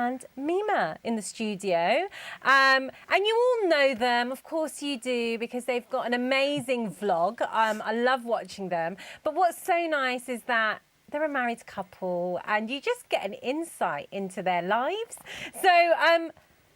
and Mima in the studio. And you all know them, of course you do, because they've got an amazing vlog. I love watching them. But what's so nice is that they're a married couple and you just get an insight into their lives. So,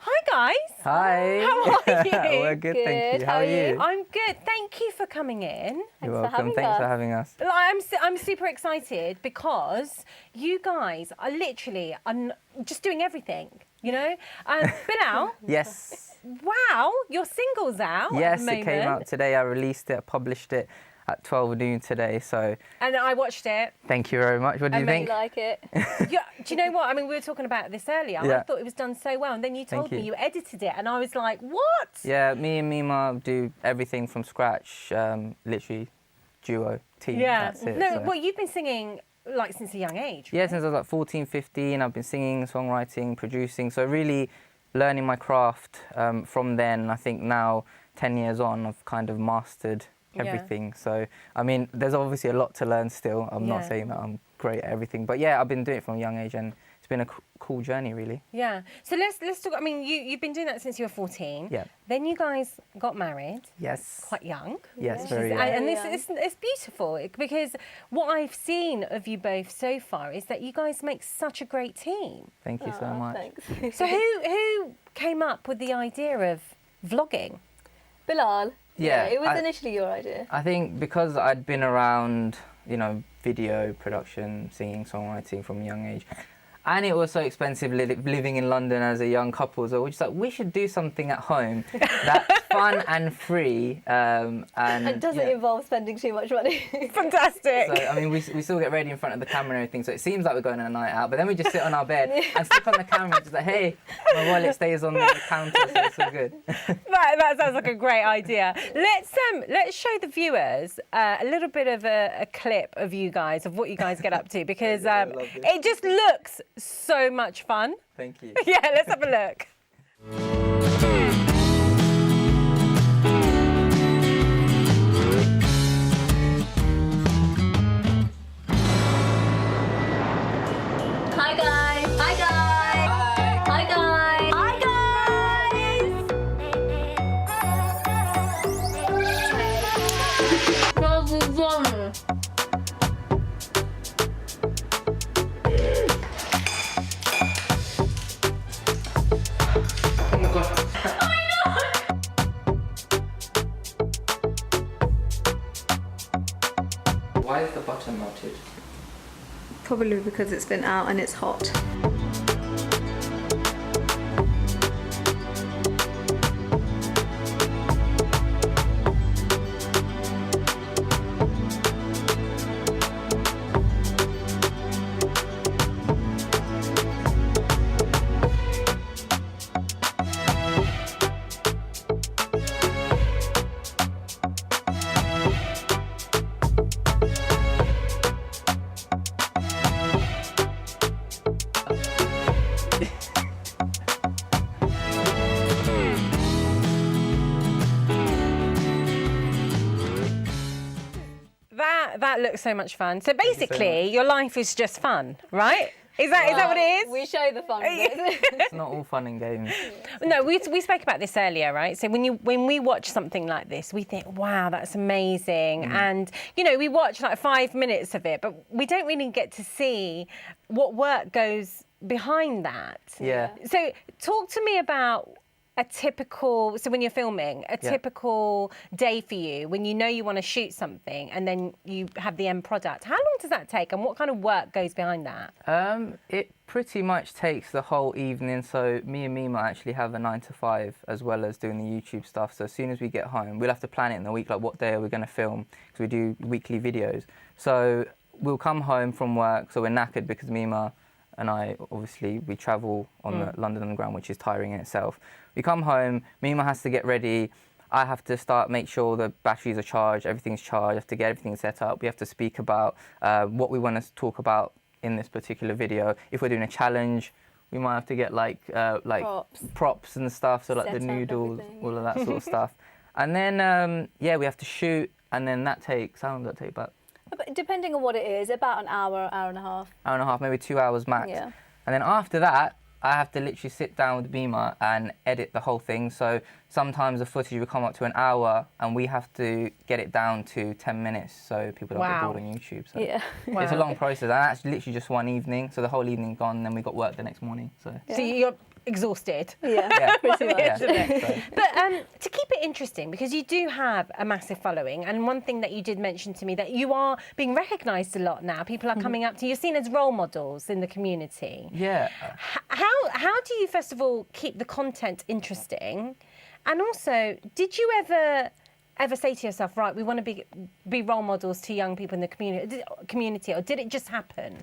hi guys. Hi. How are you? We're good, thank you. How are you? I'm good. Thank you for coming in. You're welcome. Thanks for having us. I'm super excited because you guys are literally just doing everything, you know? Bilal? Yes. Wow, your single's out. Yes, at the it came moment. out today. I released it, I published it at 12 noon today, so... And I watched it. Thank you very much. What do you think? I like it. Yeah, do you know what? I mean, we were talking about this earlier. Yeah. I thought it was done so well. And then you told me you. you edited it. And I was like, what? Yeah, me and Mima do everything from scratch, literally duo, team, that's it. No, so. well, you've been singing like since a young age. Yeah, right? since I was like 14, 15, I've been singing, songwriting, producing, so really learning my craft from then. I think now, 10 years on, I've kind of mastered everything. So, I mean, there's obviously a lot to learn still. I'm not saying that I'm great at everything, but yeah, I've been doing it from a young age and it's been a cool journey, really. Yeah. So let's talk. I mean, you've been doing that since you were 14. Yeah. Then you guys got married. Yes. Quite young. Yes, very young. And it's beautiful because what I've seen of you both so far is that you guys make such a great team. Thank you so much. Thanks. So who came up with the idea of vlogging? Bilal. Yeah, it was initially your idea. I think because I'd been around, you know, video production, singing, songwriting from a young age, and it was so expensive living in London as a young couple, so we're just like, we should do something at home that's fun and free. And it doesn't involve spending too much money. Fantastic. So, I mean, we still get ready in front of the camera and everything, so it seems like we're going on a night out, but then we just sit on our bed and stick on the camera, just like, hey, my wallet stays on the counter, so it's all good. That sounds like a great idea. Let's show the viewers a little bit of a clip of you guys, of what you guys get up to, because it just looks so much fun. Thank you. Yeah, let's have a look. Hi guys. Hi guys. Hi guys. Hi guys. Why is the butter melted? Probably because it's been out and it's hot. That looks so much fun. So basically, your life is just fun, right? Is that what it is? We show the fun bits. It's not all fun and games. No, we spoke about this earlier, right? So when we watch something like this, we think, wow, that's amazing. And, you know, we watch like 5 minutes of it, but we don't really get to see what work goes behind that. Yeah. So talk to me about so when you're filming, typical day for you, when you know you want to shoot something and then you have the end product. How long does that take and what kind of work goes behind that? It pretty much takes the whole evening. So me and Mima actually have a 9 to 5 as well as doing the YouTube stuff. So as soon as we get home, we'll have to plan it in the week, like what day are we going to film, because we do weekly videos. So we'll come home from work, so we're knackered because Mima and I, obviously, we travel on the London Underground, which is tiring in itself. We come home, Mima has to get ready. I have to make sure the batteries are charged, everything's charged. I have to get everything set up. We have to speak about what we want to talk about in this particular video. If we're doing a challenge, we might have to get like props and stuff, so like the noodles, all of that sort of stuff. And then, yeah, we have to shoot, and then that takes, how long does that take? About Depending on what it is, about an hour, hour and a half. Hour and a half, maybe 2 hours max. Yeah. And then after that, I have to literally sit down with Mima and edit the whole thing. So sometimes the footage will come up to an hour and we have to get it down to 10 minutes so people don't get bored on YouTube. So Yeah. it's a long process, and that's literally just one evening. So the whole evening gone, and then we got work the next morning. So you're exhausted. Yeah, pretty much. Yeah. But to keep it interesting, because you do have a massive following, and one thing that you did mention to me, that you are being recognised a lot now. People are coming up to you. You're seen as role models in the community. Yeah. How do you, first of all, keep the content interesting? And also, did you ever say to yourself, right, we want to be role models to young people in the community, or did it just happen?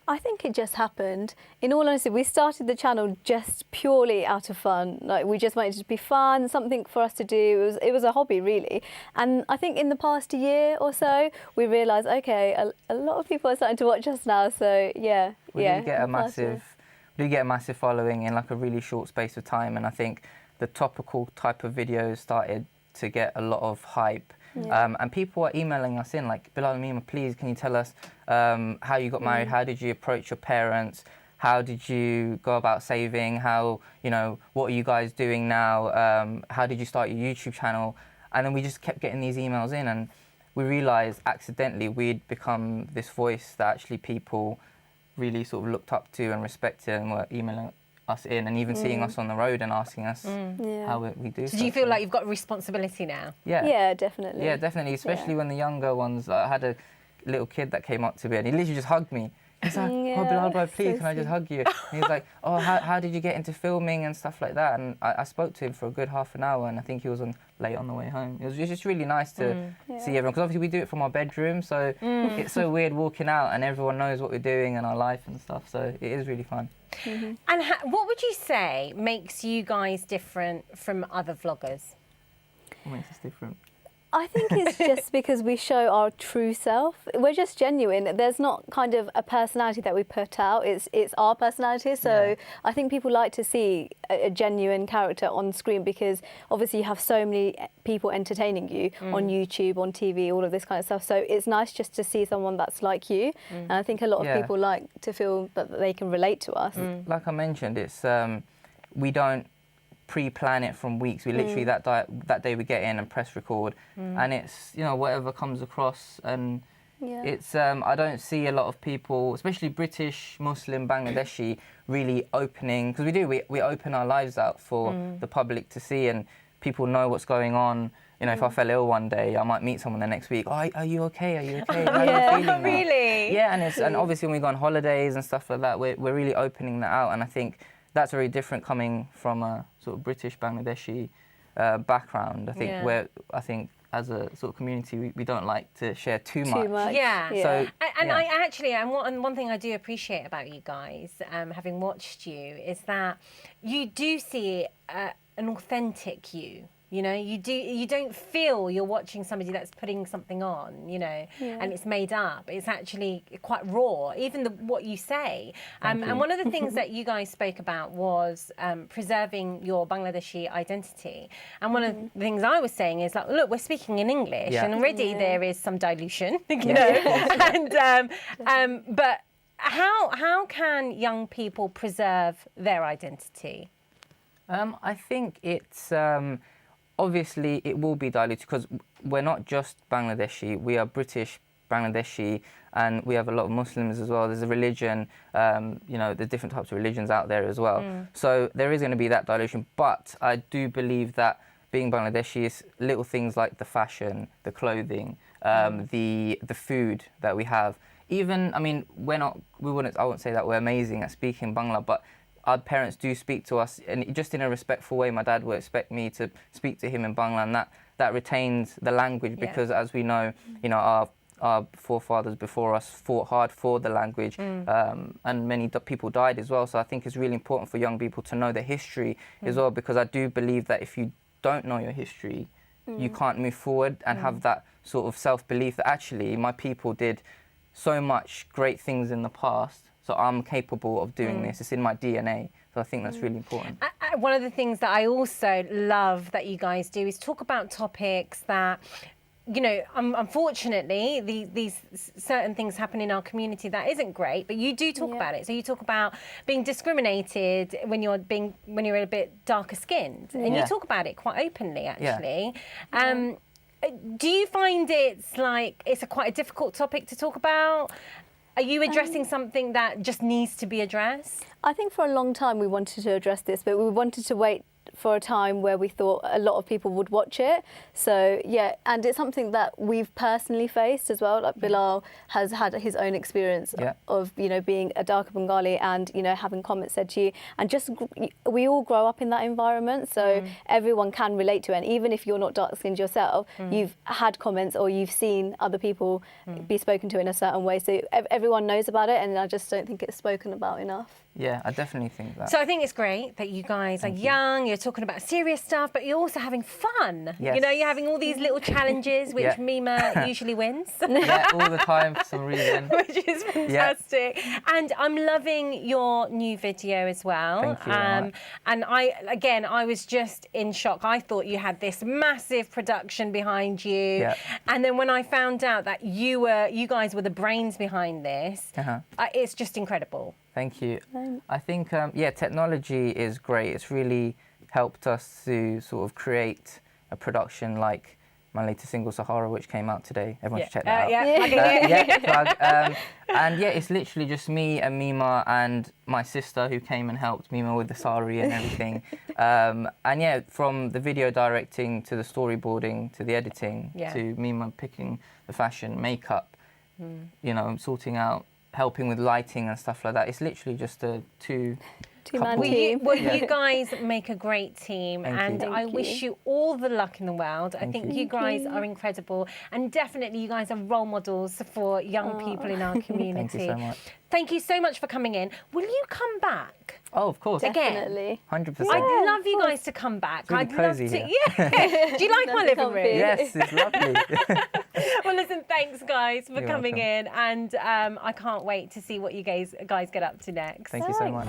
I think it just happened. In all honesty, we started the channel just purely out of fun. Like, we just wanted it to be fun, something for us to do. It was a hobby, really. And I think in the past year or so, we realised, okay, a lot of people are starting to watch us now. So yeah, We do get a massive following in like a really short space of time, and I think the topical type of videos started to get a lot of hype. Yeah. And people are emailing us in like, Bilal and Mima, please, can you tell us how you got married? How did you approach your parents? How did you go about saving? How, what are you guys doing now? How did you start your YouTube channel? And then we just kept getting these emails in, and we realised accidentally we'd become this voice that actually people really sort of looked up to and respected, and were emailing us in, and even seeing us on the road and asking us how we do. So do you feel like you've got a responsibility now? Yeah, definitely. Yeah, definitely, especially when the younger ones. I had a little kid that came up to me and he literally just hugged me. He's like, oh, Bilal, bro, please, can I just hug you? And he was like, oh, how did you get into filming and stuff like that? And I spoke to him for a good half an hour, and I think he was late on the way home. It was just really nice to see everyone, because obviously we do it from our bedroom, so it's so weird walking out and everyone knows what we're doing and our life and stuff, so it is really fun. And what would you say makes you guys different from other vloggers? What makes us different? I think it's just because we show our true self. We're just genuine. There's not kind of a personality that we put out. It's our personality. So I think people like to see a genuine character on screen, because obviously you have so many people entertaining you on YouTube, on TV, all of this kind of stuff. So it's nice just to see someone that's like you. And I think a lot of people like to feel that they can relate to us. Like I mentioned, it's we don't pre-plan it from weeks. We literally that day we get in and press record, and it's whatever comes across. And it's I don't see a lot of people, especially British, Muslim, Bangladeshi, really opening, because we open our lives out for the public to see, and people know what's going on. If I fell ill one day, I might meet someone the next week. Oh, are you okay? Are you okay? How are you feeling now? Really? Yeah, and obviously when we go on holidays and stuff like that, we're really opening that out, and I think that's very different coming from a sort of British Bangladeshi background. I think as a sort of community, we don't like to share too much. Yeah. So, I actually, and one thing I do appreciate about you guys, having watched you, is that you do see an authentic you. You don't feel you're watching somebody that's putting something on, and it's made up. It's actually quite raw, even what you say. And one of the things that you guys spoke about was preserving your Bangladeshi identity. And one of the things I was saying is, like, look, we're speaking in English, and already there is some dilution, and but how can young people preserve their identity? I think it's obviously it will be diluted, because we're not just Bangladeshi, we are British Bangladeshi, and we have a lot of Muslims as well. There's a religion, there's different types of religions out there as well. So there is going to be that dilution, but I do believe that being Bangladeshi is little things like the fashion, the clothing, the food that we have. Even, I mean, I won't say that we're amazing at speaking Bangla, but our parents do speak to us, and just in a respectful way. My dad would expect me to speak to him in Bangla, and that retains the language, because as we know, our forefathers before us fought hard for the language, and many people died as well. So I think it's really important for young people to know the history as well, because I do believe that if you don't know your history, you can't move forward and have that sort of self-belief that actually my people did so much great things in the past, so I'm capable of doing this. It's in my DNA. So I think that's really important. One of the things that I also love that you guys do is talk about topics that unfortunately, these certain things happen in our community that isn't great. But you do talk about it. So you talk about being discriminated when you're a bit darker skinned, and you talk about it quite openly, actually. Yeah. Do you find it's quite a difficult topic to talk about? Are you addressing something that just needs to be addressed? I think for a long time we wanted to address this, but we wanted to wait for a time where we thought a lot of people would watch it. So yeah, and it's something that we've personally faced as well. Like Bilal has had his own experience of, being a darker Bengali and, having comments said to you. And just, we all grow up in that environment, so everyone can relate to it. And even if you're not dark-skinned yourself, you've had comments or you've seen other people be spoken to in a certain way. So everyone knows about it, and I just don't think it's spoken about enough. Yeah, I definitely think that. So I think it's great that you guys are young, you're talking about serious stuff, but you're also having fun. Yes. You're having all these little challenges, which Mima usually wins. Yeah, all the time for some reason. Which is fantastic. Yeah. And I'm loving your new video as well. Thank you very much. And I was just in shock. I thought you had this massive production behind you. Yeah. And then when I found out that you guys were the brains behind this, it's just incredible. Thank you. I think, technology is great. It's really helped us to sort of create a production like my latest single, Sahara, which came out today. Everyone should check that out. And it's literally just me and Mima and my sister who came and helped Mima with the sari and everything. From the video directing to the storyboarding to the editing to Mima picking the fashion, makeup, sorting out, helping with lighting and stuff like that. It's literally just a two-man team. You guys make a great team, and I wish you all the luck in the world. I think you guys are incredible, and definitely you guys are role models for young people in our community. Thank you so much. Thank you so much for coming in. Will you come back? Oh, of course. Definitely. 100%. I'd love you guys to come back. It's really I'd cozy love to. here. Yeah. Do you like my living room? Yes, it's lovely. Well, listen, thanks guys for You're coming welcome. in, and I can't wait to see what you guys get up to next. Thank you so much.